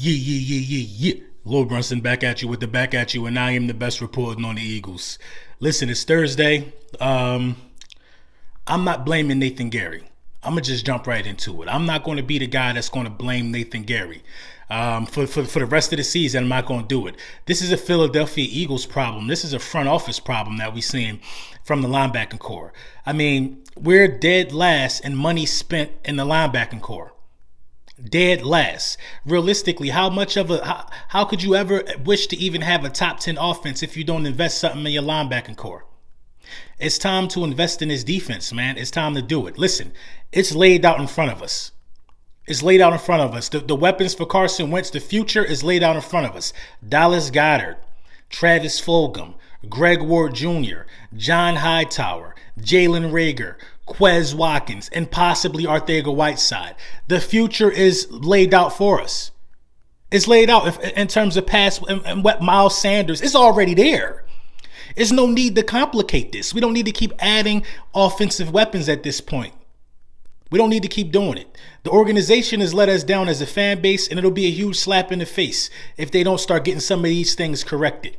Yeah. Lord Brunson back at you with the back at you, and I am the best reporting on the Eagles. Listen, it's Thursday. I'm not blaming Nathan Gary. I'm going to just jump right into it. I'm not going to be the guy that's going to blame Nathan Gary. For the rest of the season, I'm not going to do it. This is a Philadelphia Eagles problem. This is a front office problem that we're seeing from the linebacking core. I mean, we're dead last in money spent in the linebacking core. Dead last. Realistically, how could you ever wish to even have a top 10 offense if you don't invest something in your linebacking core? It's time to invest in this defense, man. It's time to do it. Listen, it's laid out in front of us. It's laid out in front of us. The weapons for Carson Wentz, the future is laid out in front of us. Dallas Goedert, Travis Fulgham, Greg Ward Jr., John Hightower, Jalen Reagor, Quez Watkins, and possibly Arcega-Whiteside. The future is laid out for us. It's laid out in terms of pass and what Miles Sanders is already there. There's no need to complicate this. We don't need to keep adding offensive weapons at this point. We don't need to keep doing it. The organization has let us down as a fan base, and it'll be a huge slap in the face if they don't start getting some of these things corrected.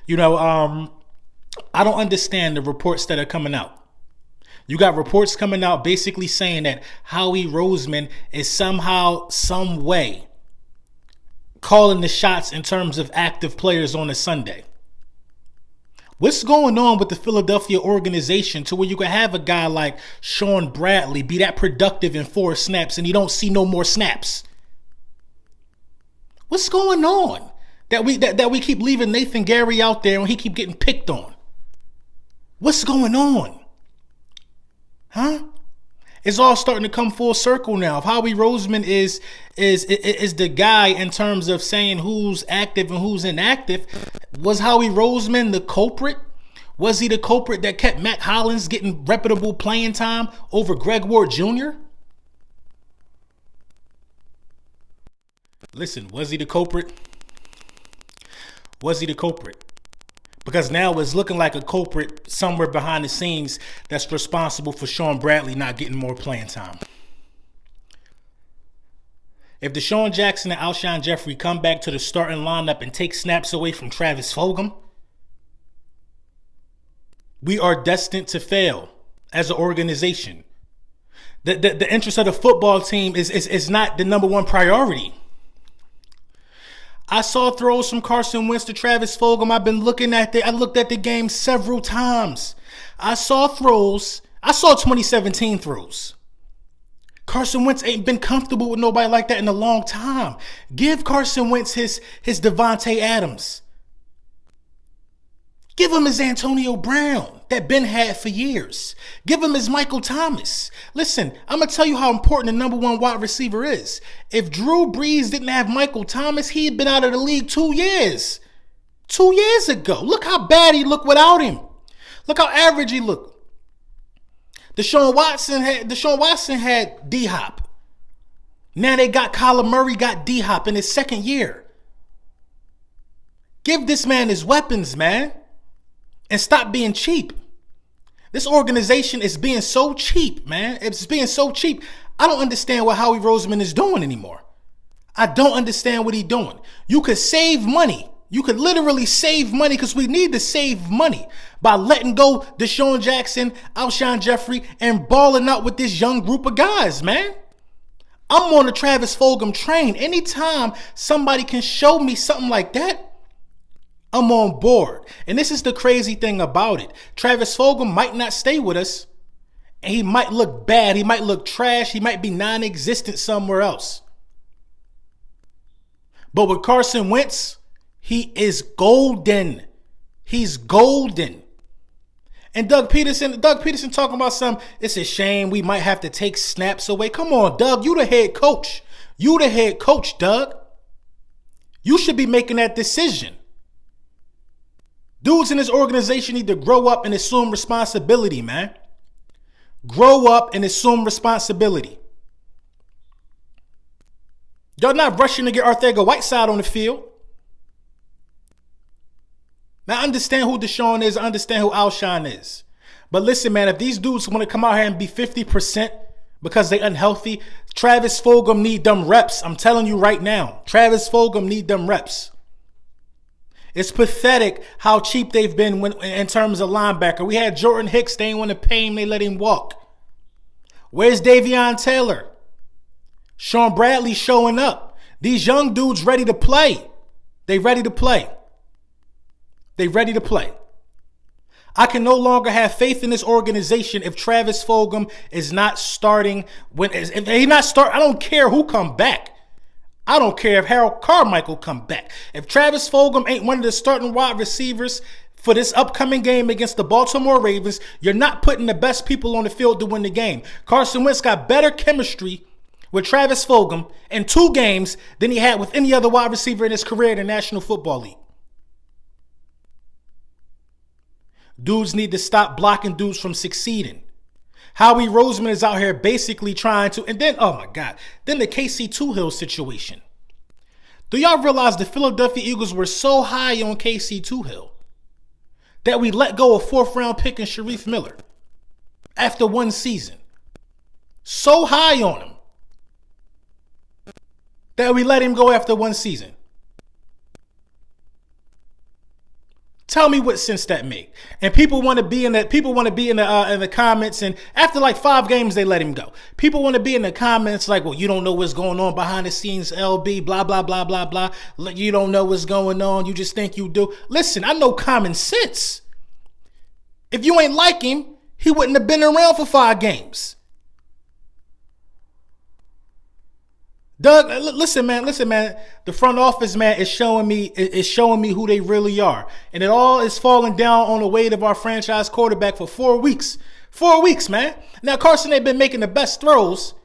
I don't understand the reports that are coming out. You got reports coming out basically saying that Howie Roseman is somehow, some way calling the shots in terms of active players on a Sunday. What's going on with the Philadelphia organization to where you can have a guy like Sean Bradley be that productive in 4 snaps and you don't see no more snaps? What's going on that we keep leaving Nathan Gary out there and he keep getting picked on? What's going on? Huh? It's all starting to come full circle now. If Howie Roseman is the guy in terms of saying who's active and who's inactive, was Howie Roseman the culprit? Was he the culprit that kept Matt Hollins getting reputable playing time over Greg Ward Jr.? Listen, was he the culprit? Was he the culprit? Because now it's looking like a culprit somewhere behind the scenes that's responsible for Sean Bradley not getting more playing time. If Deshaun Jackson and Alshon Jeffrey come back to the starting lineup and take snaps away from Travis Fulgham, we are destined to fail as an organization. The interest of the football team is not the number one priority. I saw throws from Carson Wentz to Travis Fulgham. I looked at the game several times. I saw 2017 throws. Carson Wentz ain't been comfortable with nobody like that in a long time. Give Carson Wentz his Devontae Adams. Give him his Antonio Brown that Ben had for years. Give him his Michael Thomas. Listen, I'm going to tell you how important the number one wide receiver is. If Drew Brees didn't have Michael Thomas, he had been out of the league 2 years. 2 years ago. Look how bad he looked without him. Look how average he looked. Deshaun Watson had D-Hop. Now they got Kyler Murray, got D-Hop in his second year. Give this man his weapons, man. And stop being cheap. This organization is being so cheap, man. It's being so cheap. I don't understand what Howie Roseman is doing anymore. I don't understand what he's doing. You could save money. You could literally save money because we need to save money by letting go Deshaun Jackson, Alshon Jeffrey, and balling out with this young group of guys, man. I'm on the Travis Fulgham train. Anytime somebody can show me something like that, I'm on board. And this is the crazy thing about it. Travis Fulgham might not stay with us. And he might look bad. He might look trash. He might be non-existent somewhere else. But with Carson Wentz, he is golden. He's golden. And Doug Peterson talking about it's a shame we might have to take snaps away. Come on, Doug. You the head coach. You the head coach, Doug. You should be making that decision. Dudes in this organization need to grow up and assume responsibility, man. Grow up and assume responsibility. Y'all not rushing to get Arcega-Whiteside on the field. Now, I understand who Deshaun is. I understand who Alshon is. But listen, man, if these dudes want to come out here and be 50% because they unhealthy, Travis Fulgham need them reps. I'm telling you right now. Travis Fulgham need them reps. It's pathetic how cheap they've been in terms of linebacker. We had Jordan Hicks. They didn't want to pay him. They let him walk. Where's Davion Taylor? Sean Bradley showing up. These young dudes ready to play. They ready to play. They ready to play. I can no longer have faith in this organization if Travis Fulgham is not starting. If he not start, I don't care who come back. I don't care if Harold Carmichael come back. If Travis Fulgham ain't one of the starting wide receivers for this upcoming game against the Baltimore Ravens, you're not putting the best people on the field to win the game. Carson Wentz got better chemistry with Travis Fulgham in 2 games than he had with any other wide receiver in his career in the National Football League. Dudes need to stop blocking dudes from succeeding. Howie Roseman is out here basically trying to, and then, oh my God, then the KC Toohill situation. Do y'all realize the Philadelphia Eagles were so high on KC Toohill that we let go of 4th round pick in Sharif Miller after 1 season? So high on him that we let him go after 1 season. Tell me what sense that make. And people want to be in that. People want to be in the comments. And after like 5 games, they let him go. People want to be in the comments like, "Well, you don't know what's going on behind the scenes, LB. Blah blah blah blah blah. You don't know what's going on. You just think you do." Listen, I know common sense. If you ain't like him, he wouldn't have been around for 5 games. Doug, listen, man. The front office, man, is showing me who they really are, and it all is falling down on the weight of our franchise quarterback for 4 weeks. 4 weeks, man. Now Carson ain't been making the best throws,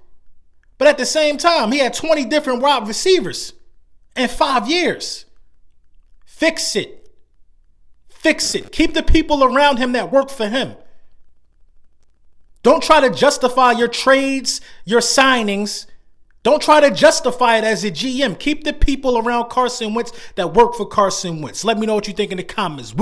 but at the same time, he had 20 different wide receivers in 5 years. Fix it. Fix it. Keep the people around him that work for him. Don't try to justify your trades, your signings. Don't try to justify it as a GM. Keep the people around Carson Wentz that work for Carson Wentz. Let me know what you think in the comments.